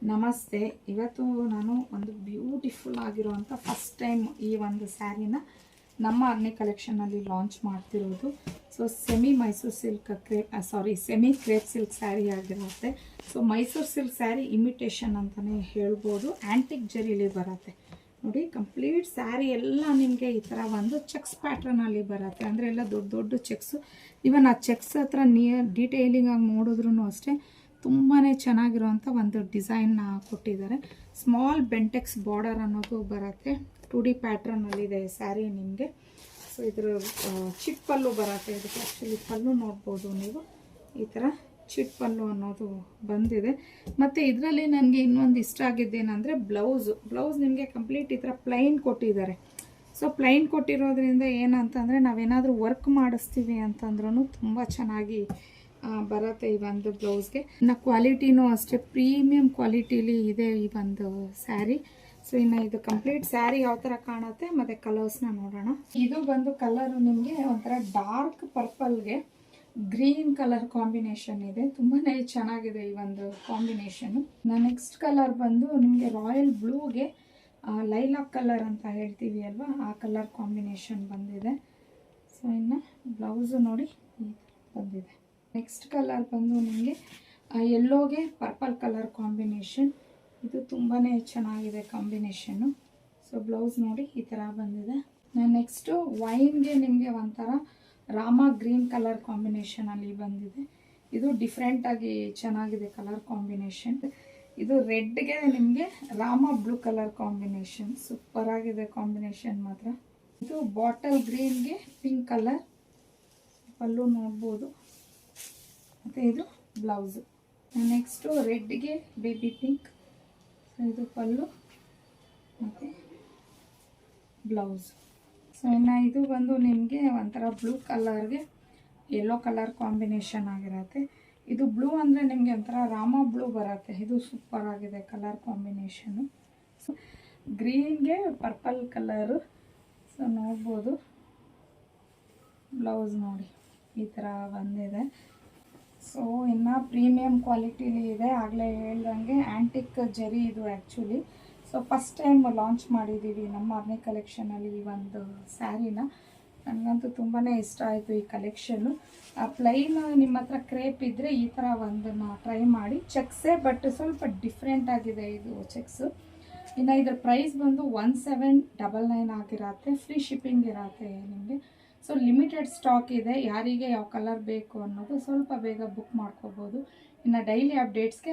ನಮಸ್ತೆ. ಇವತ್ತು ನಾನು ಒಂದು ಬ್ಯೂಟಿಫುಲ್ ಆಗಿರುವಂಥ ಫಸ್ಟ್ ಟೈಮ್ ಈ ಒಂದು ಸ್ಯಾರಿನ ನಮ್ಮ ಅರ್ನಿ ಕಲೆಕ್ಷನಲ್ಲಿ ಲಾಂಚ್ ಮಾಡ್ತಿರೋದು. So Mysuru silk semi crepe silk sari ಆಗಿರುತ್ತೆ. So Mysuru silk sari imitation ಅಂತಲೇ ಹೇಳ್ಬೋದು. ಆ್ಯಂಟಿಕ್ ಜರಿಲಿ ಬರುತ್ತೆ ನೋಡಿ. ಕಂಪ್ಲೀಟ್ ಸ್ಯಾರಿ ಎಲ್ಲ ನಿಮಗೆ ಈ ಥರ ಒಂದು ಚೆಕ್ಸ್ ಪ್ಯಾಟ್ರನಲ್ಲಿ ಬರುತ್ತೆ. ಅಂದರೆ ಎಲ್ಲ ದೊಡ್ಡ ದೊಡ್ಡ ಚೆಕ್ಸು. ಇವನ್ ಆ ಚೆಕ್ಸ್ ಹತ್ರ ಡೀಟೇಲಿಂಗ್ ಆಗಿ ನೋಡಿದ್ರೂ ಅಷ್ಟೇ ತುಂಬಾ ಚೆನ್ನಾಗಿರುವಂಥ ಒಂದು ಡಿಸೈನ್ನ ಕೊಟ್ಟಿದ್ದಾರೆ. ಸ್ಮಾಲ್ ಬೆಂಟೆಕ್ಸ್ ಬಾರ್ಡರ್ ಅನ್ನೋದು ಬರುತ್ತೆ. 2D ಪ್ಯಾಟ್ರನ್ನಲ್ಲಿದೆ ಸ್ಯಾರಿ ನಿಮಗೆ. ಸೊ ಇದ್ರ ಚಿಟ್ ಪಲ್ಲು ಬರುತ್ತೆ. ಇದಕ್ಕೆ ಆ್ಯಕ್ಚುಲಿ ಪಲ್ಲು ನೋಡ್ಬೋದು ನೀವು. ಈ ಥರ ಚಿಟ್ ಪಲ್ಲು ಅನ್ನೋದು ಬಂದಿದೆ. ಮತ್ತು ಇದರಲ್ಲಿ ನನಗೆ ಇನ್ನೊಂದು ಇಷ್ಟ ಆಗಿದ್ದೇನೆಂದರೆ ಬ್ಲೌಸ್ ನಿಮಗೆ ಕಂಪ್ಲೀಟ್ ಈ ಥರ ಪ್ಲೈನ್ ಕೊಟ್ಟಿದ್ದಾರೆ. ಸೊ ಪ್ಲೈನ್ ಕೊಟ್ಟಿರೋದ್ರಿಂದ ಏನಂತಂದರೆ ನಾವೇನಾದರೂ ವರ್ಕ್ ಮಾಡಿಸ್ತೀವಿ ಅಂತಂದ್ರೂ ತುಂಬ ಚೆನ್ನಾಗಿ ಬರುತ್ತೆ ಈ ಒಂದು ಬ್ಲೌಸ್ಗೆ. ಇನ್ನು ಕ್ವಾಲಿಟಿನೂ ಅಷ್ಟೇ ಪ್ರೀಮಿಯಂ ಕ್ವಾಲಿಟಿಲಿ ಇದೆ ಈ ಒಂದು ಸ್ಯಾರಿ. ಸೊ ಇನ್ನು ಇದು ಕಂಪ್ಲೀಟ್ ಸ್ಯಾರಿ ಯಾವ ಥರ ಕಾಣುತ್ತೆ ಮತ್ತು ಕಲರ್ಸ್ನ ನೋಡೋಣ. ಇದು ಬಂದು ಕಲರು ನಿಮಗೆ ಒಂಥರ ಡಾರ್ಕ್ ಪರ್ಪಲ್ಗೆ ಗ್ರೀನ್ ಕಲರ್ ಕಾಂಬಿನೇಷನ್ ಇದೆ. ತುಂಬಾ ಚೆನ್ನಾಗಿದೆ ಈ ಒಂದು ಕಾಂಬಿನೇಷನು. ನೆಕ್ಸ್ಟ್ ಕಲರ್ ಬಂದು ನಿಮಗೆ ರಾಯಲ್ ಬ್ಲೂಗೆ ಲೈಲಾಕ್ ಕಲರ್ ಅಂತ ಹೇಳ್ತೀವಿ ಅಲ್ವಾ, ಆ ಕಲರ್ ಕಾಂಬಿನೇಷನ್ ಬಂದಿದೆ. ಸೊ ಇನ್ನು ಬ್ಲೌಸು ನೋಡಿ ಬಂದಿದೆ. ನೆಕ್ಸ್ಟ್ ಕಲರ್ ಬಂದು ನಿಮಗೆ ಯೆಲ್ಲೋಗೆ ಪರ್ಪಲ್ ಕಲರ್ ಕಾಂಬಿನೇಷನ್. ಇದು ತುಂಬಾ ಚೆನ್ನಾಗಿದೆ ಕಾಂಬಿನೇಷನ್ನು. ಸೊ ಬ್ಲೌಸ್ ನೋಡಿ ಈ ಥರ ಬಂದಿದೆ. ನೆಕ್ಸ್ಟು ವೈನ್ಗೆ ನಿಮಗೆ ಒಂಥರ ರಾಮ ಗ್ರೀನ್ ಕಲರ್ ಕಾಂಬಿನೇಷನಲ್ಲಿ ಬಂದಿದೆ. ಇದು ಡಿಫ್ರೆಂಟಾಗಿ ಚೆನ್ನಾಗಿದೆ ಕಲರ್ ಕಾಂಬಿನೇಷನ್. ಇದು ರೆಡ್ಗೆ ನಿಮಗೆ ರಾಮ ಬ್ಲೂ ಕಲರ್ ಕಾಂಬಿನೇಷನ್. ಸೂಪರಾಗಿದೆ ಕಾಂಬಿನೇಷನ್ ಮಾತ್ರ. ಇದು ಬಾಟಲ್ ಗ್ರೀನ್ಗೆ ಪಿಂಕ್ ಕಲರ್ ಪಲ್ಲು ನೋಡ್ಬೋದು. ಮತ್ತು ಇದು ಬ್ಲೌಸು. ನೆಕ್ಸ್ಟು ರೆಡ್ಗೆ ಬೇಬಿ ಪಿಂಕ್. ಸೊ ಇದು ಪಲ್ಲು ಮತ್ತು ಬ್ಲೌಸ್. ಸೊ ಇನ್ನು ಇದು ಬಂದು ನಿಮಗೆ ಒಂಥರ ಬ್ಲೂ ಕಲರ್ಗೆ ಯೆಲ್ಲೋ ಕಲರ್ ಕಾಂಬಿನೇಷನ್ ಆಗಿರುತ್ತೆ. ಇದು ಬ್ಲೂ ಅಂದರೆ ನಿಮಗೆ ಒಂಥರ ರಾಮ ಬ್ಲೂ ಬರುತ್ತೆ. ಇದು ಸೂಪರ್ ಆಗಿದೆ ಕಲರ್ ಕಾಂಬಿನೇಷನು. ಸೊ ಗ್ರೀನ್ಗೆ ಪರ್ಪಲ್ ಕಲರು. ಸೊ ನೋಡ್ಬೋದು ಬ್ಲೌಸ್ ನೋಡಿ ಈ ಥರ ಬಂದಿದೆ. ಸೊ ಇನ್ನು ಪ್ರೀಮಿಯಂ ಕ್ವಾಲಿಟಿಲಿ ಇದೆ. ಆಗಲೇ ಹೇಳ್ದಂಗೆ ಆ್ಯಂಟಿಕ್ ಜರಿ ಇದು actually. So first time launch ಮಾಡಿದ್ದೀವಿ ನಮ್ಮ ಅರ್ನಿ ಕಲೆಕ್ಷನಲ್ಲಿ ಈ ಒಂದು ಸ್ಯಾರಿನ. ನನಗಂತೂ ತುಂಬಾ ಇಷ್ಟ ಆಯಿತು ಈ ಕಲೆಕ್ಷನ್ನು. ಪ್ಲೈನ್ ನಿಮ್ಮ ಹತ್ರ ಕ್ರೇಪ್ ಇದ್ದರೆ ಈ ಥರ ಒಂದನ್ನು ಟ್ರೈ ಮಾಡಿ. ಚೆಕ್ಸೇ ಬಟ್ ಸ್ವಲ್ಪ ಡಿಫ್ರೆಂಟ್ ಆಗಿದೆ ಇದು ಚೆಕ್ಸು. ಇನ್ನು ಇದ್ರ ಪ್ರೈಸ್ ಬಂದು 1799 ಆಗಿರತ್ತೆ. ಫ್ರೀ ಶಿಪ್ಪಿಂಗ್ ಇರತ್ತೆ ನಿಮಗೆ. ಸೊ ಲಿಮಿಟೆಡ್ ಸ್ಟಾಕ್ ಇದೆ. ಯಾರಿಗೆ ಯಾವ ಕಲರ್ ಬೇಕು ಅನ್ನೋದು ಸ್ವಲ್ಪ ಬೇಗ ಬುಕ್ ಮಾಡ್ಕೋಬೋದು. ಇನ್ನು ಡೈಲಿ ಅಪ್ಡೇಟ್ಸ್ಗೆ